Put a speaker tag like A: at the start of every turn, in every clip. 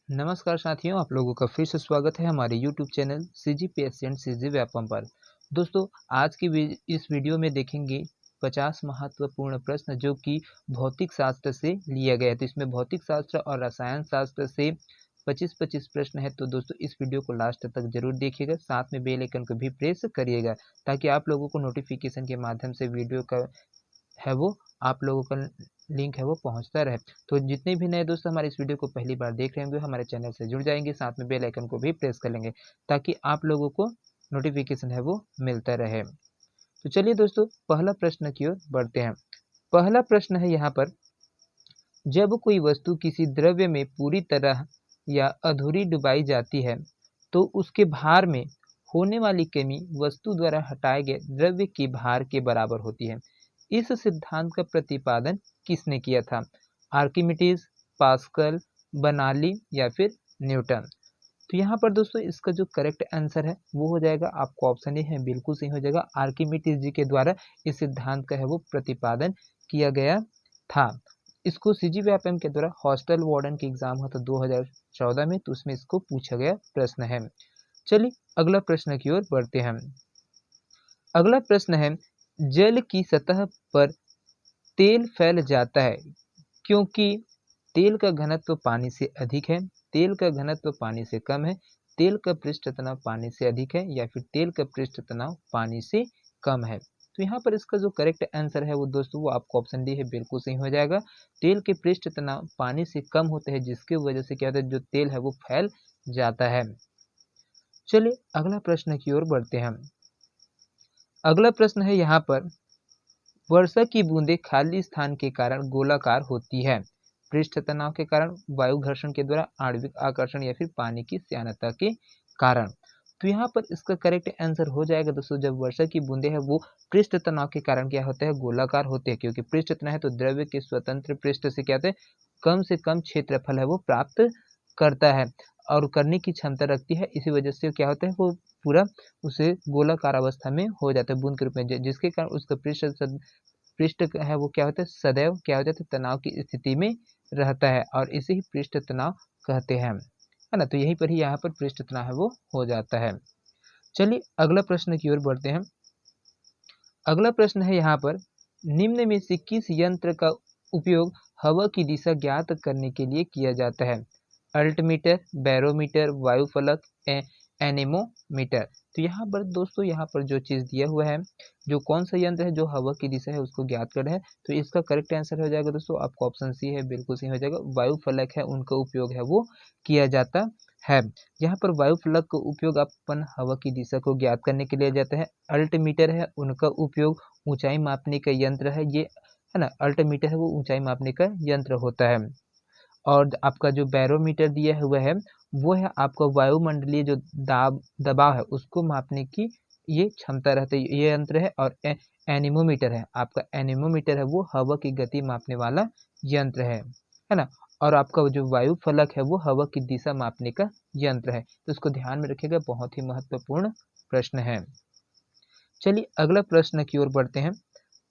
A: नमस्कार साथियों, आप लोगों का फिर से स्वागत है हमारे YouTube channel CGPSC and CG Vyapam पर। दोस्तों, आज की इस वीडियो में देखेंगे 50 महत्वपूर्ण प्रश्न जो कि भौतिक शास्त्र से लिया गया है। तो इसमें भौतिक शास्त्र और रसायन शास्त्र से 25-25 प्रश्न है। तो दोस्तों, इस वीडियो को लास्ट तक जरूर देखिएगा, साथ में बेल आइकन को भी प्रेस करिएगा ताकि आप लोगों को नोटिफिकेशन के माध्यम से वीडियो का है वो आप लोगों का लिंक है वो पहुंचता रहे। तो जितने भी नए दोस्त हमारे इस वीडियो को पहली बार देख रहे होंगे हमारे चैनल से जुड़ जाएंगे, साथ में बेल आइकन को भी प्रेस कर लेंगे ताकि आप लोगों को नोटिफिकेशन है वो मिलता रहे। तो चलिए दोस्तों, पहला प्रश्न की ओर बढ़ते हैं। पहला प्रश्न है यहाँ पर, जब कोई वस्तु किसी द्रव्य में पूरी तरह या अधूरी डुबाई जाती है तो उसके भार में होने वाली कमी वस्तु द्वारा हटाए गए द्रव्य के भार के बराबर होती है। इस सिद्धांत का प्रतिपादन किसने किया था? आर्किमिडीज, पास्कल, बर्नौली या फिर न्यूटन? तो यहाँ पर दोस्तों इसका जो करेक्ट आंसर है वो हो जाएगा, आपको ऑप्शन ए है बिल्कुल सही हो जाएगा। आर्किमिडीज जी के द्वारा इस सिद्धांत का है वो प्रतिपादन किया गया था। इसको सीजी व्यापम के द्वारा हॉस्टल वार्डन के एग्जाम हुआ था 2014 में, तो उसमें इसको पूछा गया प्रश्न है। चलिए अगला प्रश्न की ओर बढ़ते हैं। अगला प्रश्न है, जल की सतह पर तेल फैल जाता है क्योंकि तेल का घनत्व पानी से अधिक है, तेल का घनत्व पानी से कम है, तेल का पृष्ठ तनाव पानी से अधिक है या फिर तेल का पृष्ठ तनाव पानी से कम है? तो यहाँ पर इसका जो करेक्ट आंसर है वो दोस्तों वो आपको ऑप्शन डी है बिल्कुल सही हो जाएगा। तेल के पृष्ठ तनाव पानी से कम होते हैं जिसकी वजह से क्या होता है, जो तेल है वो फैल जाता है। चलिए अगला प्रश्न की ओर बढ़ते हैं। अगला प्रश्न है यहाँ पर, वर्षा की बूंदें खाली स्थान के कारण गोलाकार होती है, पृष्ठ तनाव के कारण, वायु घर्षण के द्वारा, आणविक आकर्षण या फिर पानी की श्यानता के कारण? तो यहाँ पर इसका करेक्ट आंसर हो जाएगा दोस्तों, जब वर्षा की बूंदें हैं वो पृष्ठ तनाव के कारण क्या होता है, गोलाकार होते हैं, क्योंकि पृष्ठ तनाव है तो द्रव्य के स्वतंत्र पृष्ठ से क्या होता है, कम से कम क्षेत्रफल है वो प्राप्त करता है और करने की क्षमता रखती है। इसी वजह से क्या होता है, वो पूरा उसे गोलाकार अवस्था में हो जाता है बूंद के रूप में, जिसके कारण उसका पृष्ठ है वो क्या होता है, सदैव क्या हो जाता है, तनाव की स्थिति में रहता है और इसे ही पृष्ठ तनाव कहते हैं, है ना। तो यहीं पर ही यहाँ पर पृष्ठ तनाव है वो हो जाता है। चलिए अगला प्रश्न की ओर बढ़ते हैं। अगला प्रश्न है यहाँ पर, निम्न में से किस यंत्र का उपयोग हवा की दिशा ज्ञात करने के लिए किया जाता है? अल्टीमीटर, बैरोमीटर, वायुफलक, एनेमोमीटर? तो यहाँ पर दोस्तों यहाँ पर जो चीज़ दिया हुआ है, जो कौन सा यंत्र है जो हवा की दिशा है उसको ज्ञात कर रहा है, तो इसका करेक्ट आंसर हो जाएगा दोस्तों, आपको ऑप्शन सी है बिल्कुल सही हो जाएगा। वायुफलक है उनका उपयोग है वो किया जाता है। यहाँ पर वायुफलक का उपयोग अपन हवा की दिशा को ज्ञात करने के लिए जाता है। अल्टीमीटर है उनका उपयोग ऊंचाई मापने का यंत्र है, ये है ना, अल्टीमीटर है वो ऊंचाई मापने का यंत्र होता है। और आपका जो बैरोमीटर दिया हुआ है वो है आपका वायुमंडलीय जो दबाव है उसको मापने की ये क्षमता रहती है, ये यंत्र है। और एनीमोमीटर है, आपका एनीमोमीटर है वो हवा की गति मापने वाला यंत्र है ना। और आपका जो वायु फलक है वो हवा की दिशा मापने का यंत्र है, तो इसको ध्यान में रखिएगा, बहुत ही महत्वपूर्ण प्रश्न है। चलिए अगला प्रश्न की ओर बढ़ते हैं।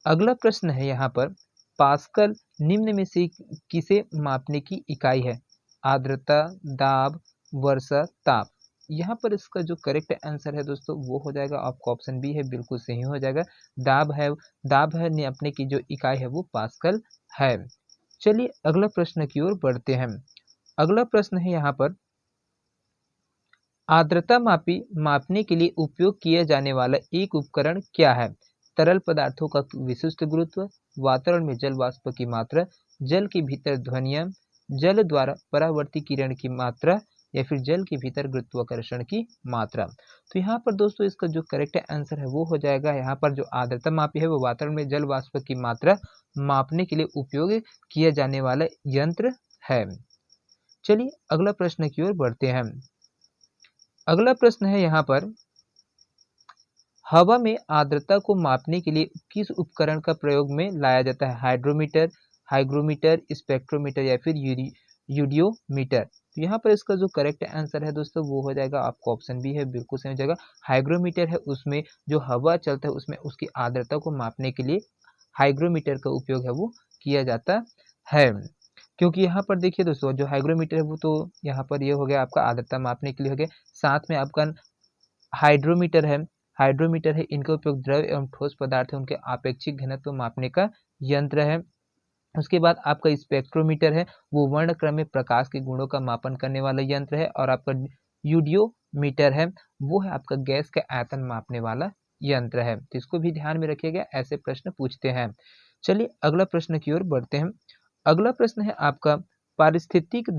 A: अगला प्रश्न है यहाँ पर, पास्कल निम्न में से किसे मापने की इकाई है? आर्द्रता, दाब, वर्षा, ताप? यहाँ पर इसका जो करेक्ट आंसर है दोस्तों वो हो जाएगा, आपका ऑप्शन बी है बिल्कुल सही हो जाएगा। दाब है, दाब है नापने की जो इकाई है वो पास्कल है। चलिए अगला प्रश्न की ओर बढ़ते हैं। अगला प्रश्न है यहाँ पर, आर्द्रता मापने के लिए उपयोग किया जाने वाला एक उपकरण क्या है? तरल पदार्थों का विशिष्ट गुरुत्व, वातावरण में जल वाष्प की मात्रा, जल के भीतर ध्वनियाँ, जल द्वारा परावर्ती किरण की मात्रा या फिर जल के भीतर गुरुत्वाकर्षण की मात्रा? तो यहाँ पर दोस्तों इसका जो करेक्ट आंसर है वो हो जाएगा, यहाँ पर जो आर्द्रता मापी है वो वातावरण में जल वाष्प की मात्रा मापने के लिए उपयोग किया जाने वाला यंत्र है। चलिए अगला प्रश्न की ओर बढ़ते हैं। अगला प्रश्न है यहाँ पर, हवा में आर्द्रता को मापने के लिए किस उपकरण का प्रयोग में लाया जाता है? हाइड्रोमीटर, हाइग्रोमीटर, स्पेक्ट्रोमीटर या फिर यूडियोमीटर? तो यहाँ पर इसका जो करेक्ट आंसर है दोस्तों वो हो जाएगा, आपको ऑप्शन बी है बिल्कुल सही हो जाएगा। हाइग्रोमीटर है उसमें जो हवा चलता है उसमें उसकी आर्द्रता को मापने के लिए हाइग्रोमीटर का उपयोग है वो किया जाता है। क्योंकि यहाँ पर देखिए दोस्तों, जो हाइग्रोमीटर है वो तो यहाँ पर ये हो गया आपका आर्द्रता मापने के लिए हो गया, साथ में आपका हाइड्रोमीटर है। हाइड्रोमीटर है, इनका उपयोग द्रव एवं ठोस पदार्थ है उनके आपेक्षिक घनत्व मापने का यंत्र है। उसके बाद आपका स्पेक्ट्रोमीटर है, वो वर्ण क्रम में प्रकाश के गुणों का मापन करने वाला यंत्र है। और आपका यूडियोमीटर है, वो है आपका गैस का आयतन मापने वाला यंत्र है। तो इसको भी ध्यान में रखिएगा, ऐसे प्रश्न पूछते हैं। चलिए अगला प्रश्न की ओर बढ़ते हैं। अगला प्रश्न है आपका, पारिस्थितिक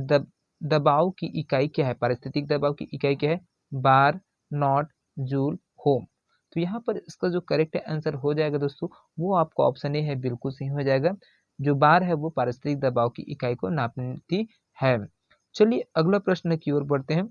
A: दबाव की इकाई क्या है? पारिस्थितिक दबाव की इकाई क्या है? बार, नॉट, जूल, होम। तो यहाँ पर इसका जो करेक्ट आंसर हो जाएगा दोस्तों, वो आपका ऑप्शन ए है, बिल्कुल सही हो जाएगा। जो बार है वो पारिस्थितिक दबाव की इकाई को नापती है। चलिए अगला प्रश्न की ओर बढ़ते हैं।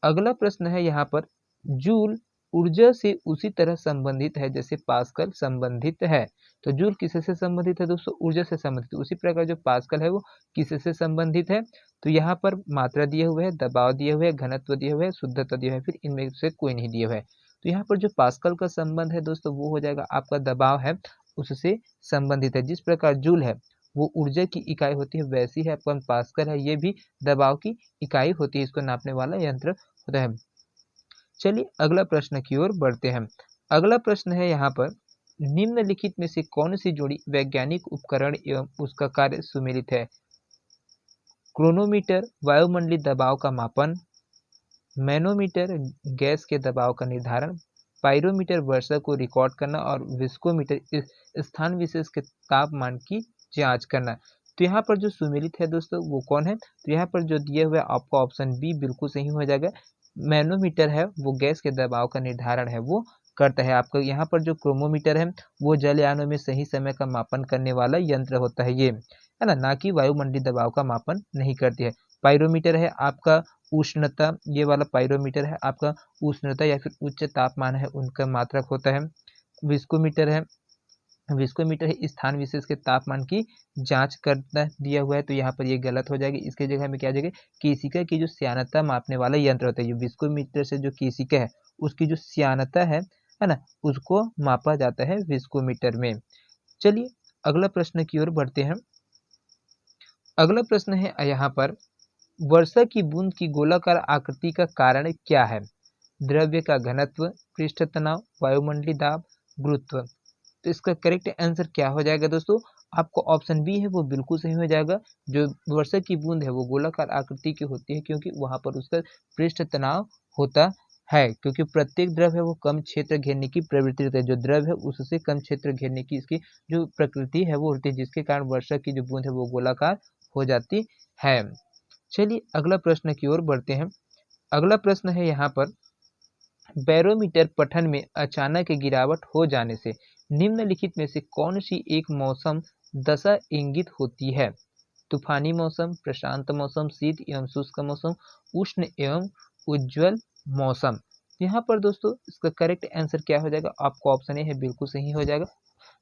A: अगला प्रश्न है यहाँ पर, जूल ऊर्जा से उसी तरह संबंधित है जैसे पास्कल संबंधित है। तो जूल किससे संबंधित है दोस्तों? ऊर्जा से संबंधित। उसी प्रकार जो पास्कल है वो किससे संबंधित है? तो यहाँ पर मात्रा दिए हुए है, दबाव दिए हुए है, घनत्व दिए हुए है, शुद्धता दिए हुए है, फिर इनमें से कोई नहीं दिए हुए है। तो यहाँ पर जो पास्कल का संबंध है दोस्तों, वो हो जाएगा आपका दबाव है उससे संबंधित है। जिस प्रकार जूल है वो ऊर्जा की इकाई होती है, वैसी है अपन पास्कल है, ये भी दबाव की इकाई होती है, इसको नापने वाला यंत्र होता है। चलिए अगला प्रश्न की ओर बढ़ते हैं। अगला प्रश्न है यहाँ पर, निम्नलिखित में से कौन सी जोड़ी वैज्ञानिक उपकरण एवं उसका कार्य सुमेलित है? क्रोनोमीटर वायुमंडलीय दबाव का मापन, मैनोमीटर गैस के दबाव का निर्धारण, पाइरोमीटर वर्षा को रिकॉर्ड करना और विस्कोमीटर स्थान विशेष के तापमान की जांच करना। तो यहाँ पर जो सुमेलित है दोस्तों वो कौन है? तो यहाँ पर जो दिए हुए आपका ऑप्शन बी बिल्कुल सही हो जाएगा। मैनोमीटर है वो गैस के दबाव का निर्धारण है वो करता है। आपका यहाँ पर जो क्रोमोमीटर है वो जलयानों में सही समय का मापन करने वाला यंत्र होता है, ये है ना कि वायुमंडलीय दबाव का मापन नहीं करती है। पाइरोमीटर है आपका उष्णता, ये वाला पाइरोमीटर है आपका उष्णता या फिर उच्च तापमान है उनका मात्रक होता है। विस्कोमीटर है, विस्कोमीटर है स्थान विशेष के तापमान की जांच करता दिया हुआ है, तो यहाँ पर ये गलत हो जाएगी। इसके जगह में क्या आ जाएगा, केशिका की जो श्यानता मापने वाला यंत्र होता है। जो विस्कोमीटर से जो केशिका है उसकी जो श्यानता है ना, उसको मापा जाता है विस्कोमीटर में। चलिए अगला प्रश्न की ओर बढ़ते हैं। अगला प्रश्न है यहाँ पर, वर्षा की बूंद की गोलाकार आकृति का कारण क्या है? द्रव्य का घनत्व, पृष्ठ तनाव, वायुमंडलीय दाब, गुरुत्व। तो इसका करेक्ट आंसर क्या हो जाएगा दोस्तों? आपको ऑप्शन बी है वो बिल्कुल सही हो जाएगा। जो वर्षा की बूंद है वो गोलाकार आकृति की होती है, क्योंकि वहां पर उसका पृष्ठ तनाव होता है। क्योंकि प्रत्येक द्रव है वो कम क्षेत्र घेरने की प्रवृत्ति होती है। जो द्रव है उससे कम क्षेत्र घेरने की इसकी जो प्रकृति है वो होती है, जिसके कारण वर्षा की जो बूंद है वो गोलाकार हो जाती है। चलिए अगला प्रश्न की ओर बढ़ते हैं। अगला प्रश्न है यहाँ पर, बैरोमीटर पठन में अचानक गिरावट हो जाने से निम्नलिखित में से कौन सी एक मौसम दशा इंगित होती है? तूफानी मौसम, प्रशांत मौसम, शीत एवं शुष्क मौसम, उष्ण एवं उज्ज्वल मौसम। यहाँ पर दोस्तों इसका करेक्ट आंसर क्या हो जाएगा? आपको ऑप्शन ए है बिल्कुल सही हो जाएगा।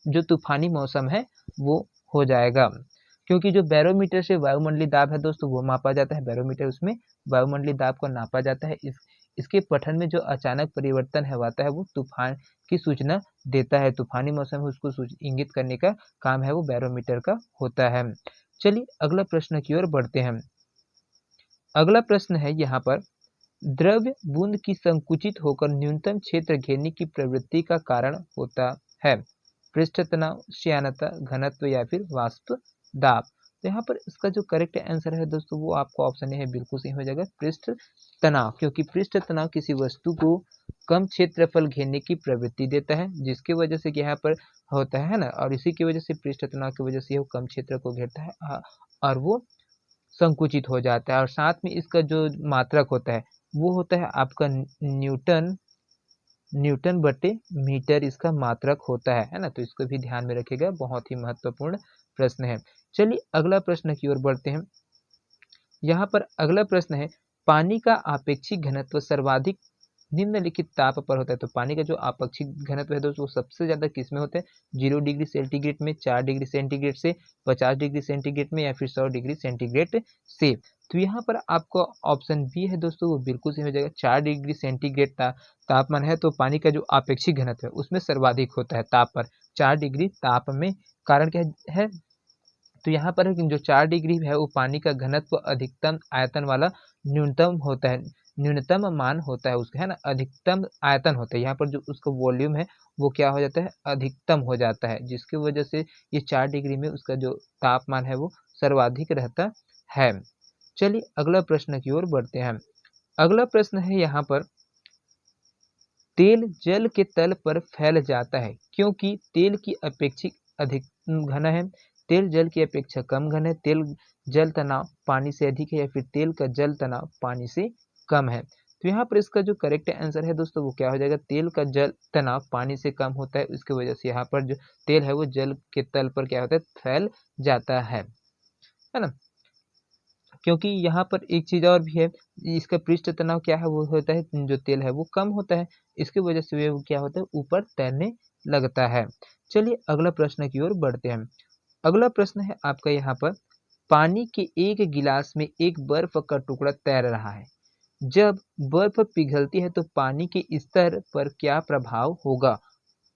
A: जो तूफानी मौसम है वो हो जाएगा, क्योंकि जो बैरोमीटर से वायुमंडलीय दाब है दोस्तों वो मापा जाता है। बैरोमीटर उसमें वायुमंडलीय दाब को नापा जाता है। इसके पठन में जो अचानक परिवर्तन है आता है वो तूफान की सूचना देता है। तूफानी मौसम है उसको इंगित करने का काम है वो बैरोमीटर का होता है। चलिए अगला प्रश्न की ओर बढ़ते हैं। अगला प्रश्न है यहाँ पर, द्रव्य बूंद की संकुचित होकर न्यूनतम क्षेत्र घेरने की प्रवृत्ति का कारण होता है? पृष्ठ तनाव, श्यानता, घनत्व या फिर वाष्प दाब। तो यहाँ पर इसका जो करेक्ट आंसर है दोस्तों वो आपको ऑप्शन ए है बिल्कुल सही हो जाएगा, पृष्ठ तनाव। क्योंकि पृष्ठ तनाव किसी वस्तु को कम क्षेत्रफल घेरने की प्रवृत्ति देता है, जिसकी वजह से यहाँ पर होता है ना, और इसी की वजह से पृष्ठ तनाव की वजह से वो कम क्षेत्र को घेरता है और वो संकुचित हो जाता है। और साथ में इसका जो मात्रक होता है वो होता है आपका न्यूटन बटे मीटर, इसका मात्रक होता है ना। तो इसको भी ध्यान में रखिएगा, बहुत ही महत्वपूर्ण प्रश्न है। चलिए अगला प्रश्न की ओर बढ़ते हैं। यहाँ पर अगला प्रश्न है, पानी का आपेक्षिक घनत्व सर्वाधिक निम्नलिखित ताप पर होता है। तो पानी का जो आपेक्षिक घनत्व है दोस्तों वो सबसे ज्यादा किस में होता है? 0 डिग्री सेंटीग्रेड में, 4 डिग्री सेंटीग्रेड से, 50 डिग्री सेंटीग्रेड में या फिर 100 डिग्री सेंटीग्रेड से। तो यहाँ पर आपको ऑप्शन बी है दोस्तों वो बिल्कुल सही हो जाएगा। 4 डिग्री सेंटीग्रेड तापमान है तो पानी का जो आपेक्षिक घनत्व है उसमें सर्वाधिक होता है ताप पर, 4 डिग्री ताप में। कारण क्या है? तो यहाँ पर जो 4 डिग्री है वो पानी का घनत्व अधिकतम आयतन वाला न्यूनतम होता है, न्यूनतम मान होता है उसका, है ना, अधिकतम आयतन होता है। यहाँ पर जो उसका वॉल्यूम है वो क्या हो जाता है, अधिकतम हो जाता है, जिसकी वजह से ये 4 डिग्री में उसका जो तापमान है वो सर्वाधिक रहता है। चलिए अगला प्रश्न की ओर बढ़ते हैं। अगला प्रश्न है यहाँ पर, तेल जल के तल पर फैल जाता है क्योंकि तेल की अपेक्षित अधिक घन है, तेल जल की अपेक्षा कम घन है, तेल जल तनाव पानी से अधिक है, या फिर तेल का जल तनाव पानी से कम है। तो यहाँ पर इसका जो करेक्ट आंसर है दोस्तों वो क्या हो जाएगा, तेल का जल तनाव पानी से कम होता है, इसकी वजह से यहाँ पर जो तेल है वो जल के तल पर क्या होता है, फैल जाता है ना। क्योंकि यहाँ पर एक चीज़ और भी है, इसका पृष्ठ तनाव क्या है, वो होता है, जो तेल है वो कम होता है, इसकी वजह से वो क्या होता है, ऊपर तैरने लगता है। चलिए अगला प्रश्न की ओर बढ़ते हैं। अगला प्रश्न है आपका यहाँ पर, पानी के एक गिलास में एक बर्फ का टुकड़ा तैर रहा है, जब बर्फ पिघलती है तो पानी के स्तर पर क्या प्रभाव होगा?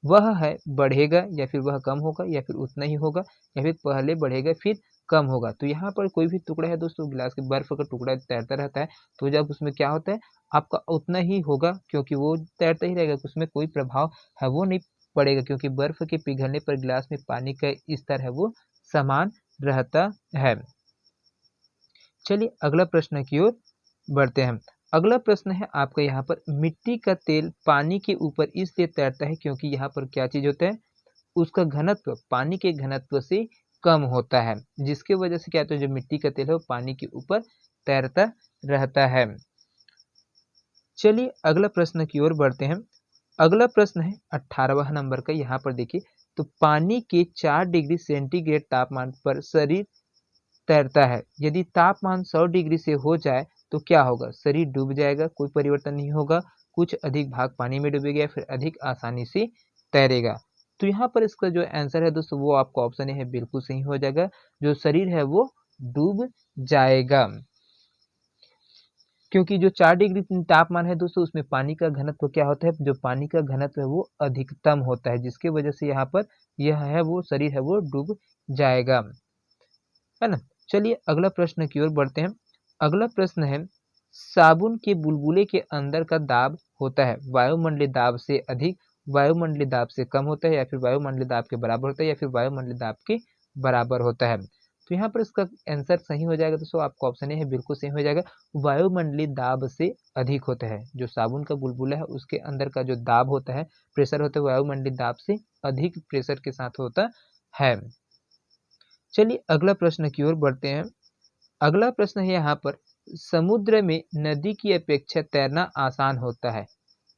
A: वह है बढ़ेगा, या फिर वह कम होगा, या फिर उतना ही होगा, या फिर पहले बढ़ेगा फिर कम होगा। तो यहाँ पर कोई भी टुकड़ा है दोस्तों, गिलास के बर्फ का टुकड़ा तैरता रहता है, तो जब उसमें क्या होता है, आपका उतना ही होगा, क्योंकि वो तैरता ही रहेगा, उसमें कोई प्रभाव है वो नहीं पड़ेगा, क्योंकि बर्फ के पिघलने पर गिलास में पानी का स्तर है वो समान रहता है। चलिए अगला प्रश्न की ओर बढ़ते हैं। अगला प्रश्न है आपका यहाँ पर, मिट्टी का तेल पानी के ऊपर इसलिए तैरता है क्योंकि यहाँ पर क्या चीज होता है, उसका घनत्व पानी के घनत्व से कम होता है, जिसके वजह से क्या होता है, जो मिट्टी का तेल है वो पानी के ऊपर तैरता रहता है। चलिए अगला प्रश्न की ओर बढ़ते हैं। अगला प्रश्न है 18वां नंबर का। यहाँ पर देखिए, तो पानी के 4 डिग्री सेंटीग्रेड तापमान पर शरीर तैरता है, यदि तापमान 100 डिग्री से हो जाए तो क्या होगा, शरीर डूब जाएगा, कोई परिवर्तन नहीं होगा, कुछ अधिक भाग पानी में डूबेगा, फिर अधिक आसानी से तैरेगा। तो यहाँ पर इसका जो आंसर है दोस्तों वो आपका ऑप्शन है बिल्कुल सही हो जाएगा, जो शरीर है वो डूब जाएगा, क्योंकि जो 4 डिग्री तापमान है दोस्तों उसमें पानी का घनत्व क्या होता है, जो पानी का घनत्व है वो अधिकतम होता है, जिसके वजह से यहाँ पर यह है वो शरीर है वो डूब जाएगा, है ना। चलिए अगला प्रश्न की ओर बढ़ते हैं। अगला प्रश्न है, साबुन के बुलबुले के अंदर का दाब होता है वायुमंडलीय दाब से अधिक, वायुमंडलीय दाब से कम होता है, या फिर वायुमंडलीय दाब के बराबर होता है, या फिर वायुमंडलीय दाब के बराबर होता है। तो यहाँ पर इसका आंसर सही हो जाएगा दोस्तों, आपका ऑप्शन है बिल्कुल सही हो जाएगा, वायुमंडलीय दाब से अधिक होता है। जो साबुन का बुलबुला है उसके अंदर का जो दाब होता है, प्रेशर होता है, वायुमंडलीय दाब से अधिक प्रेशर के साथ होता है। चलिए अगला प्रश्न की ओर बढ़ते हैं। अगला प्रश्न है यहाँ पर, समुद्र में नदी की अपेक्षा तैरना आसान होता है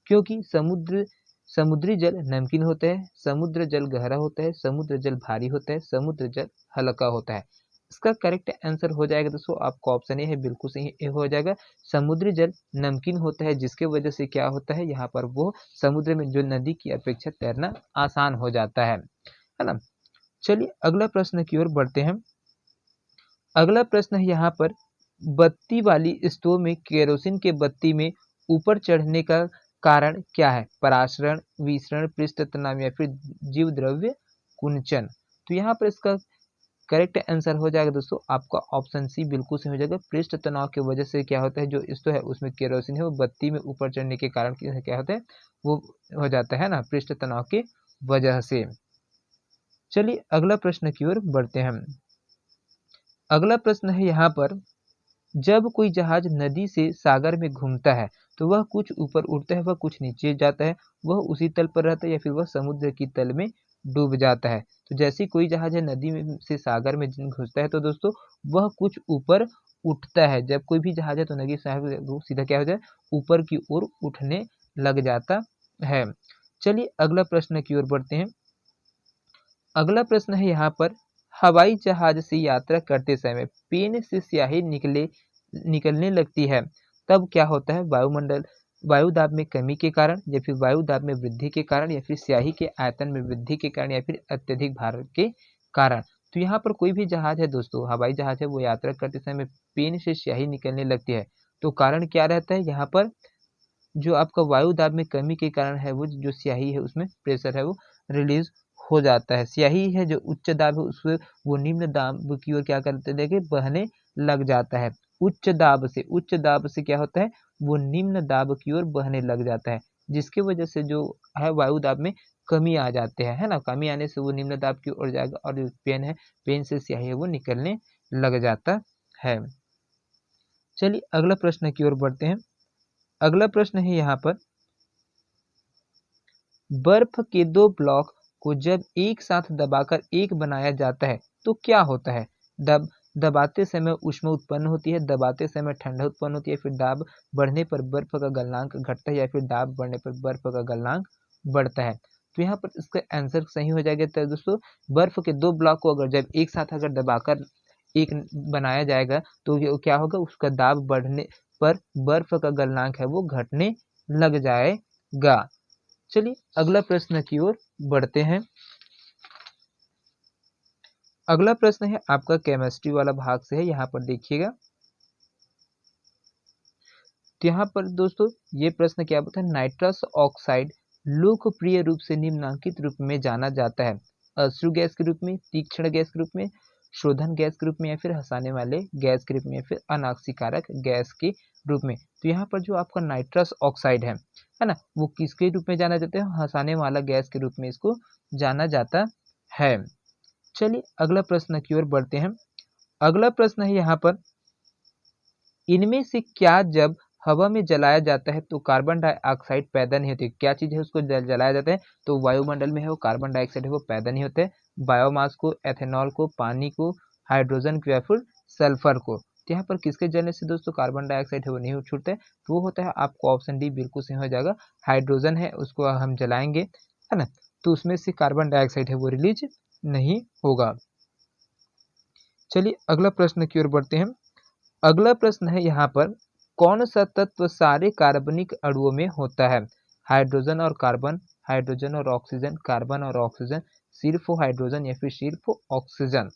A: क्योंकि समुद्री जल नमकीन होता है, समुद्र जल गहरा होता है, समुद्र जल भारी होता है, समुद्र जल हल्का होता है। इसका करेक्ट आंसर हो जाएगा दोस्तों, आपका ऑप्शन ए है बिल्कुल सही हो जाएगा, समुद्री जल नमकीन होता है, जिसके वजह से क्या होता है, यहाँ पर वो समुद्र में जो नदी की अपेक्षा तैरना आसान हो जाता है ना। चलिए अगला प्रश्न की ओर बढ़ते हैं। अगला प्रश्न है यहाँ पर, बत्ती वाली स्टोव में केरोसिन के बत्ती में ऊपर चढ़ने का कारण क्या है, परासरण, विसरण, पृष्ठ तनाव, या फिर जीव द्रव्य कुंचन। तो यहाँ पर इसका करेक्ट आंसर हो जाएगा दोस्तों, आपका ऑप्शन सी बिल्कुल सही हो जाएगा, पृष्ठ तनाव की वजह से क्या होता है, जो स्टोव है उसमें केरोसिन है वो बत्ती में ऊपर चढ़ने के कारण क्या होता है, वो हो जाता है ना, पृष्ठ तनाव की वजह से। चलिए अगला प्रश्न की ओर बढ़ते हैं। अगला प्रश्न है यहाँ पर, जब कोई जहाज नदी से सागर में घूमता है तो वह कुछ ऊपर उड़ता है, वह कुछ नीचे जाता है, वह उसी तल पर रहता है, या फिर वह समुद्र की तल में डूब जाता है। तो जैसे कोई जहाज है नदी में से सागर में घुसता है तो दोस्तों वह कुछ ऊपर उठता है, जब कोई भी जहाज है तो नदी से वो सीधा क्या हो जाए, ऊपर की ओर उठने लग जाता है। चलिए अगला प्रश्न की ओर बढ़ते हैं। अगला प्रश्न है यहाँ पर, हवाई जहाज से यात्रा करते समय पेन से स्याही निकलने लगती है, तब क्या होता है, वायु दाब में कमी के कारण, या फिर वायु दाब में वृद्धि के कारण, या फिर स्याही के आयतन में वृद्धि के कारण, या फिर अत्यधिक भार के कारण। तो यहाँ पर कोई भी जहाज है दोस्तों, हवाई जहाज है, वो यात्रा करते समय पेन से स्याही निकलने लगती है, तो कारण क्या रहता है, यहाँ पर जो आपका वायु दाब में कमी के कारण है, वो जो स्याही है उसमें प्रेशर है वो रिलीज हो जाता है। स्याही है जो उच्च दाब है उससे वो निम्न दाब की ओर क्या करते देखिए बहने लग जाता है। उच्च दाब से क्या होता है वो निम्न दाब की ओर बहने लग जाता है, जिसकी वजह से जो है वायु दाब में कमी आ जाते हैं, है ना। कमी आने से वो निम्न दाब की ओर जाएगा और जो पेन है, पेन से स्याही है वो निकलने लग जाता है। चलिए अगला प्रश्न की ओर बढ़ते हैं। अगला प्रश्न है यहाँ पर, बर्फ के दो ब्लॉक को जब एक साथ दबाकर एक बनाया जाता है तो क्या होता है? दबाते समय ऊष्मा उत्पन्न होती है, दबाते समय ठंडा उत्पन्न होती है, फिर दाब बढ़ने पर बर्फ का गलनांक घटता है या फिर दाब बढ़ने पर बर्फ का गलनांक बढ़ता है। तो यहाँ पर इसका आंसर सही हो जाएगा। तो दोस्तों बर्फ के दो ब्लॉक को अगर जब एक साथ अगर दबाकर एक बनाया जाएगा तो ये क्या होगा, उसका दाब बढ़ने पर बर्फ का गलनांक है वो घटने लग जाएगा। चलिए अगला प्रश्न की ओर बढ़ते हैं। अगला प्रश्न है आपका केमिस्ट्री वाला भाग से है, यहाँ पर देखिएगा। तो यहाँ पर दोस्तों ये प्रश्न क्या बताता है, नाइट्रस ऑक्साइड लोकप्रिय रूप से निम्नलिखित रूप में जाना जाता है, अश्रु गैस के रूप में, तीक्ष्ण गैस के रूप में, शोधन गैस के रूप में, या फिर हंसाने वाले गैस के रूप में, या फिर अनाक्सीकारक गैस के रूप में। तो यहाँ पर जो आपका नाइट्रस ऑक्साइड है ना, वो किसके रूप में जाना जाता है, हंसाने वाला गैस के रूप में इसको जाना जाता है। चलिए अगला प्रश्न की ओर बढ़ते हैं। अगला प्रश्न है यहाँ पर, इनमें से क्या जब हवा में जलाया जाता है तो कार्बन डाइऑक्साइड पैदा नहीं होती? क्या चीज़ है उसको जलाया जाता है तो वायुमंडल में है वो कार्बन डाइऑक्साइड है वो पैदा नहीं होता है। बायोमास को, एथेनॉल को, पानी को, हाइड्रोजन को, या फिर सल्फर को। तो यहाँ पर किसके जलने से दोस्तों कार्बन डाइऑक्साइड है वो नहीं छूटता है, तो वो होता है आपको ऑप्शन डी बिल्कुल सही हो जाएगा। हाइड्रोजन है उसको हम जलाएंगे, है ना, तो उसमें से कार्बन डाइऑक्साइड है वो रिलीज नहीं होगा। चलिए अगला प्रश्न की ओर बढ़ते हैं। अगला प्रश्न है यहाँ पर, कौन सा तत्व सारे कार्बनिक अणुओं में होता है? हाइड्रोजन और कार्बन, हाइड्रोजन और ऑक्सीजन, कार्बन और ऑक्सीजन, सिर्फ हाइड्रोजन या फिर सिर्फ ऑक्सीजन।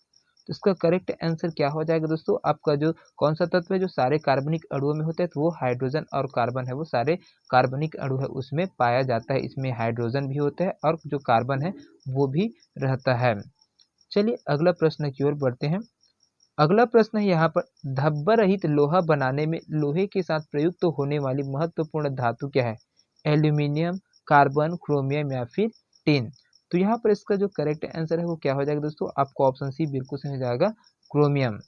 A: तो इसका करेक्ट आंसर क्या हो जाएगा दोस्तों, आपका जो कौन सा तत्व है जो सारे कार्बनिक अणुओं में होता है, तो वो हाइड्रोजन और कार्बन है वो सारे कार्बनिक अणु है उसमें पाया जाता है। इसमें हाइड्रोजन भी होता है और जो कार्बन है वो भी रहता है। चलिए अगला प्रश्न की ओर बढ़ते हैं। अगला प्रश्न है यहाँ पर, धब्बा रहित लोहा बनाने में लोहे के साथ प्रयुक्त होने वाली महत्वपूर्ण धातु क्या है? एल्यूमिनियम, कार्बन, क्रोमियम, या फिर टिन। तो यहाँ पर इसका जो करेक्ट आंसर है वो क्या हो जाएगा दोस्तों, आपको ऑप्शन सी बिल्कुल सही हो जाएगा, क्रोमियम।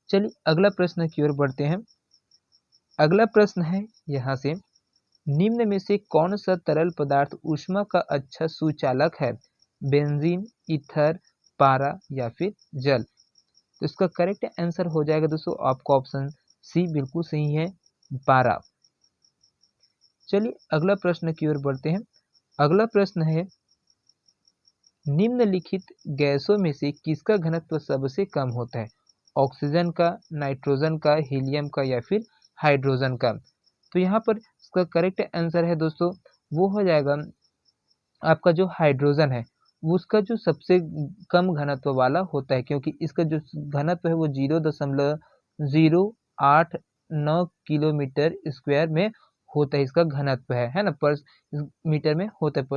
A: चलिए अगला प्रश्न की ओर बढ़ते हैं। अगला प्रश्न है यहाँ से, निम्न में से कौन सा तरल पदार्थ ऊष्मा का अच्छा सुचालक है? बेंजीन, ईथर, पारा, या फिर जल। तो इसका करेक्ट आंसर हो जाएगा दोस्तों आपका ऑप्शन सी बिल्कुल सही है, पारा। चलिए अगला प्रश्न की ओर बढ़ते हैं। अगला प्रश्न है, निम्नलिखित गैसों में से किसका घनत्व सबसे कम होता है? ऑक्सीजन का, नाइट्रोजन का, हीलियम का, या फिर हाइड्रोजन का। तो यहाँ पर इसका करेक्ट आंसर है दोस्तों वो हो जाएगा आपका जो हाइड्रोजन है उसका जो सबसे कम घनत्व वाला होता है, क्योंकि इसका जो घनत्व है वो 0.089 किलोमीटर स्क्वायर में होता है। इसका घनत्व है ना, पर मीटर में होता है,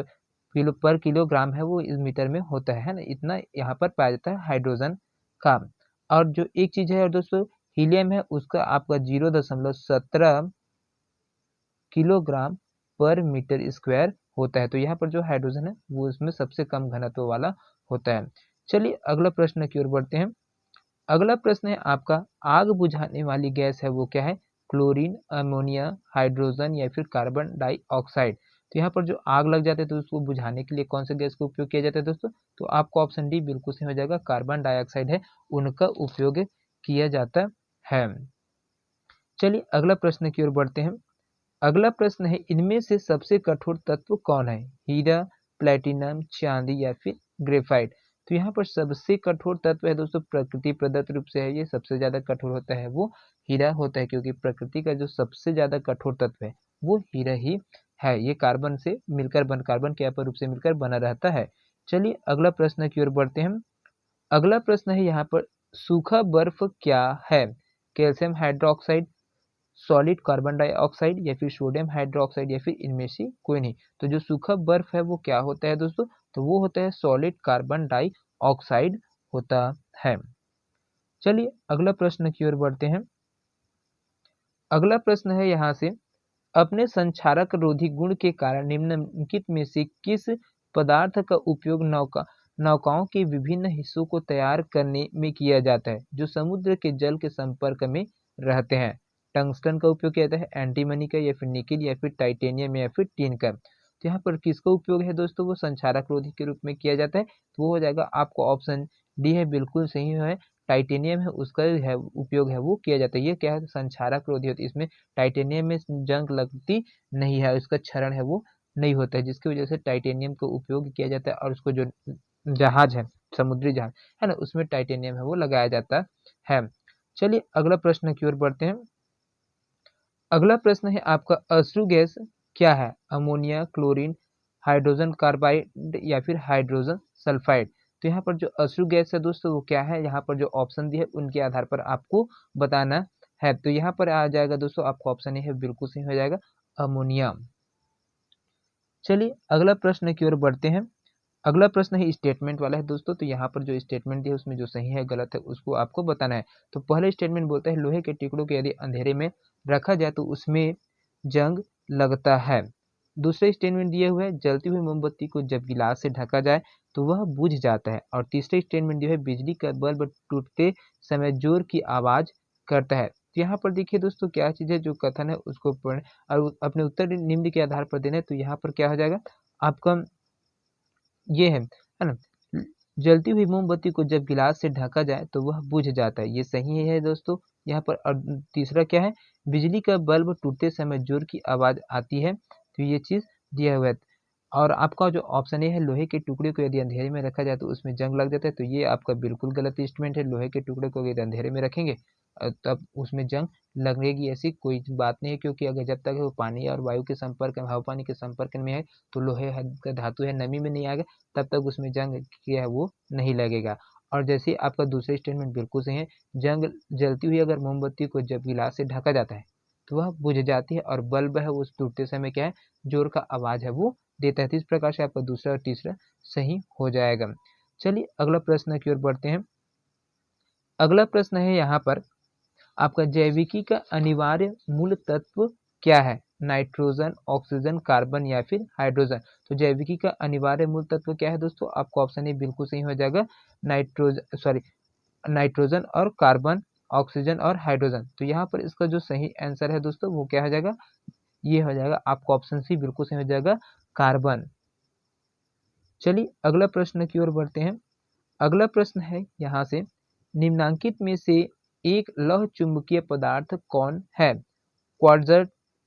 A: पर किलोग्राम है वो इस मीटर में होता है ना, इतना यहाँ पर पाया जाता है हाइड्रोजन का। और जो एक चीज है और दोस्तों हीलियम है उसका आपका 0.17 किलोग्राम पर मीटर स्क्वायर होता है। तो यहाँ पर जो हाइड्रोजन है वो इसमें सबसे कम घनत्व वाला होता है। चलिए अगला प्रश्न की ओर बढ़ते हैं। अगला प्रश्न है आपका, आग बुझाने वाली गैस है वो क्या है? क्लोरीन, अमोनिया, हाइड्रोजन, या फिर कार्बन डाइऑक्साइड। तो यहाँ पर जो आग लग जाते हैं तो उसको बुझाने के लिए कौन सा गैस का उपयोग किया जाता है दोस्तों? तो आपको ऑप्शन डी बिल्कुल सही हो जाएगा, कार्बन डाइऑक्साइड है उनका उपयोग किया जाता है। चलिए अगला प्रश्न की ओर बढ़ते हैं। अगला प्रश्न है, इनमें से सबसे कठोर तत्व कौन है? हीरा, प्लेटिनम, चांदी, या फिर ग्रेफाइट। तो यहाँ पर सबसे कठोर तत्व है दोस्तों प्रकृति प्रदत्त रूप से है, ये सबसे ज्यादा कठोर होता है वो हीरा होता है, क्योंकि प्रकृति का जो सबसे ज्यादा कठोर तत्व है वो हीरा ही है। ये कार्बन से मिलकर कार्बन के अपर रूप से मिलकर बना रहता है। चलिए अगला प्रश्न की ओर बढ़ते हैं। अगला प्रश्न है यहाँ पर, सूखा बर्फ क्या है? Calcium hydroxide, solid carbon dioxide, या फिर सोडियम हाइड्रोक्साइड, या फिर इनमें से कोई नहीं। तो जो सूखा बर्फ है वो क्या होता है दोस्तों? तो वो होता है सॉलिड कार्बन डाइऑक्साइड होता है। चलिए अगला प्रश्न की ओर बढ़ते हैं। अगला प्रश्न है यहाँ से, अपने संक्षारक रोधी गुण के कारण निम्नलिखित में से किस पदार्थ का उपयोग नौकाओं के विभिन्न हिस्सों को तैयार करने में किया जाता है जो समुद्र के जल के संपर्क में रहते हैं? टंगस्टन का उपयोग किया जाता है, एंटीमनी का, या फिर निकिल, या फिर टाइटेनियम, या फिर टिन का। तो यहाँ पर किसका उपयोग है दोस्तों? वो संक्षारक रोधी के रूप में किया जाता है। तो वो हो जाएगा आपको ऑप्शन डी है, बिल्कुल सही है। टाइटेनियम है उसका है उपयोग है वो किया जाता है। ये क्या है? संक्षारक रोधी होती है। इसमें टाइटेनियम में जंग लगती नहीं है, इसका क्षरण है वो नहीं होता है, जिसकी वजह से टाइटेनियम का उपयोग किया जाता है। और उसको जो जहाज है, समुद्री जहाज है ना, उसमें टाइटेनियम है वो लगाया जाता है। चलिए अगला प्रश्न की ओर बढ़ते हैं। अगला प्रश्न है आपका, अश्रु गैस क्या है? अमोनिया, क्लोरीन, हाइड्रोजन कार्बाइड, या फिर हाइड्रोजन सल्फाइड। तो यहाँ पर जो अश्रु गैस है दोस्तों वो क्या है? यहाँ पर जो ऑप्शन दिए है उनके आधार पर आपको बताना है। तो यहाँ पर आ जाएगा दोस्तों आपका ऑप्शन ए है, बिल्कुल सही हो जाएगा, अमोनिया। चलिए अगला प्रश्न की ओर बढ़ते हैं। अगला प्रश्न है स्टेटमेंट वाला है दोस्तों। तो यहाँ पर जो स्टेटमेंट दिया है उसमें जो सही है गलत है उसको आपको बताना है। तो पहले स्टेटमेंट बोलता है, लोहे के टुकड़ों को यदि अंधेरे में रखा जाए तो उसमें जंग लगता है। दूसरा स्टेटमेंट दिया हुआ है, जलती हुई मोमबत्ती को जब गिलास से ढका जाए तो वह बुझ जाता है। और तीसरा स्टेटमेंट दिया है, बिजली का बल्ब टूटते समय जोर की आवाज करता है। तो यहाँ पर देखिए दोस्तों क्या चीज है, जो कथन है उसको पढ़ और अपने उत्तर निम्न के आधार पर देने। तो यहाँ पर क्या हो जाएगा आपका, ये है ना, जलती हुई मोमबत्ती को जब गिलास से ढका जाए तो वह बुझ जाता है, ये सही है दोस्तों यहाँ पर। और तीसरा क्या है, बिजली का बल्ब टूटते समय जोर की आवाज आती है। तो ये चीज दिया हुआ है। और आपका जो ऑप्शन ए है, लोहे के टुकड़े को यदि अंधेरे में रखा जाए तो उसमें जंग लग जाता है। तो ये आपका बिल्कुल गलत स्टेटमेंट है। लोहे के टुकड़े को यदि अंधेरे में रखेंगे तब उसमें जंग लगेगी, ऐसी कोई बात नहीं है। क्योंकि अगर जब तक वो पानी और वायु के संपर्क में, हवा पानी के संपर्क में है, तो लोहे का धातु है, नमी में नहीं आएगा, तब तक उसमें जंग किया है वो नहीं लगेगा। और जैसे आपका दूसरा स्टेटमेंट बिल्कुल सही है, जंग जलती हुई अगर मोमबत्ती को जब गिलास से ढका जाता है तो वह बुझ जाती है, और बल्ब है वो टूटते समय क्या है, जोर का आवाज है वो देता है। तो इस प्रकार से आपका दूसरा और तीसरा सही हो जाएगा। चलिए अगला प्रश्न की ओर बढ़ते हैं। अगला प्रश्न है यहाँ पर आपका, जैविकी का अनिवार्य मूल तत्व क्या है? नाइट्रोजन, ऑक्सीजन, कार्बन, या फिर हाइड्रोजन। तो जैविकी का अनिवार्य मूल तत्व क्या है दोस्तों? आपका ऑप्शन ए बिल्कुल सही हो जाएगा, नाइट्रोजन और कार्बन, ऑक्सीजन और हाइड्रोजन। तो यहाँ पर इसका जो सही आंसर है दोस्तों वो क्या हो जाएगा? ये हो जाएगा आपका ऑप्शन सी, बिल्कुल सही हो जाएगा, कार्बन। चलिए अगला प्रश्न की ओर बढ़ते हैं। अगला प्रश्न है यहाँ से, निम्नांकित में से एक लौह चुंबकीय पदार्थ कौन है? क्वार्ट्ज,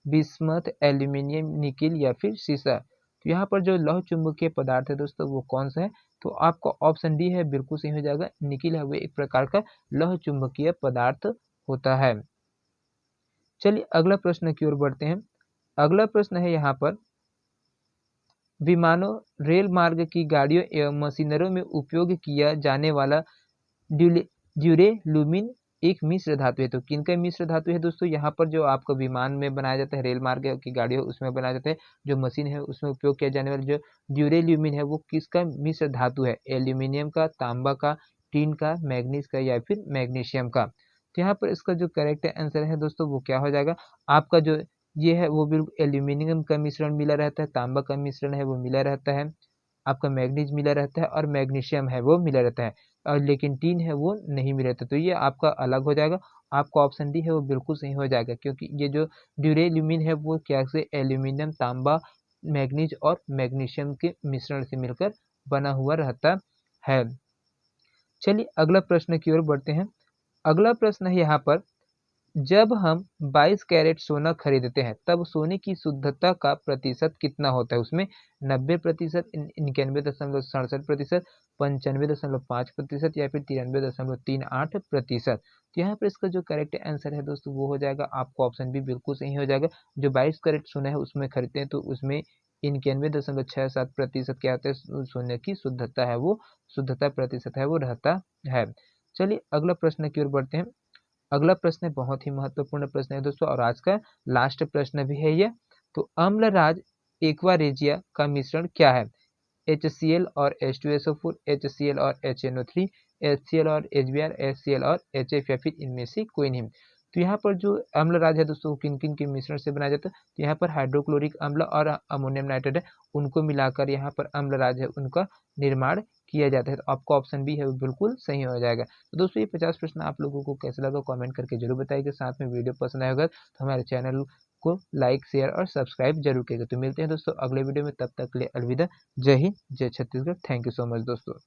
A: बिस्मथ, एल्यूमिनियम, निकिल, या फिर सीसा। तो यहाँ पर जो लौह चुंबकीय पदार्थ है दोस्तों वो कौन सा है? तो आपका ऑप्शन डी है, बिल्कुल सही हो जाएगा, निकिल है वो एक प्रकार का लौह चुंबकीय पदार्थ होता है। चलिए अगला प्रश्न की ओर बढ़ते हैं। अगला प्रश्न है यहाँ पर, विमानों, रेल मार्ग की गाड़ियों एवं मशीनरों में उपयोग किया जाने वाला ड्यूरेलुमिन एक मिश्र धातु है। तो किनका मिश्र धातु है दोस्तों? यहाँ पर जो आपका विमान में बनाया जाता है, रेल मार्ग की गाड़ियों उसमें बनाया जाता है, जो मशीन है उसमें उपयोग किया जाने वाला जो ड्यूरेलुमिन है वो किसका मिश्र धातु है? एल्यूमिनियम का, तांबा का, टीन का, मैग्नीज का, या फिर मैग्नीशियम का। तो यहाँ पर इसका जो करेक्ट आंसर है दोस्तों वो क्या हो जाएगा? आपका जो ये है वो बिल्कुल एल्यूमिनियम का मिश्रण मिला रहता है, तांबा का मिश्रण है वो मिला रहता है, आपका मैग्नीज मिला रहता है, और मैग्नीशियम है वो मिला रहता है, और लेकिन टीन है वो नहीं मिला रहता। तो ये आपका अलग हो जाएगा। आपका ऑप्शन डी है वो बिल्कुल सही हो जाएगा, क्योंकि ये जो ड्यूरेलुमिन है वो क्या से एल्यूमिनियम, तांबा, मैग्नीज और मैग्नीशियम के मिश्रण से मिलकर बना हुआ रहता है। चलिए अगला प्रश्न की ओर बढ़ते हैं। अगला प्रश्न है यहाँ पर, जब हम 22 कैरेट सोना खरीदते हैं तब सोने की शुद्धता का प्रतिशत कितना होता है? उसमें 90%, 91.67%, 95.5%, या फिर 93.38%। तो यहाँ पर इसका जो करेक्ट आंसर है दोस्तों वो हो जाएगा आपको ऑप्शन बी, बिल्कुल सही हो जाएगा। जो 22 कैरेट सोना है उसमें खरीदते हैं तो उसमें 91.67% क्या होता है, सोने की शुद्धता है वो, शुद्धता प्रतिशत है वो रहता है। चलिए अगला प्रश्न की ओर बढ़ते हैं। अगला प्रश्न बहुत ही महत्वपूर्ण प्रश्न है दोस्तों, और आज का लास्ट प्रश्न भी है ये। तो अम्लराज एक्वा रेजिया का मिश्रण क्या है? HCl और H2SO4, HCl और HNO3, HCl और HBr, HCl और HF या फिर इनमें से कोई नहीं। तो यहाँ पर जो अम्ल राज है दोस्तों किन किन के मिश्रण से बनाया जाता है, तो यहाँ पर हाइड्रोक्लोरिक अम्ल और अमोनियम नाइट्रेट है, उनको मिलाकर यहाँ पर अम्ल राज है उनका निर्माण किया जाता है। तो आपका ऑप्शन बी है वो बिल्कुल सही हो जाएगा। तो दोस्तों ये 50 प्रश्न आप लोगों को कैसा लगा कमेंट करके जरूर बताइएगा। साथ में वीडियो पसंद आएगा तो हमारे चैनल को लाइक शेयर और सब्सक्राइब जरूर करिएगा। तो मिलते हैं दोस्तों अगले वीडियो में, तब तक के लिए अलविदा। जय हिंद, जय Chhattisgarh. Thank you so much दोस्तों।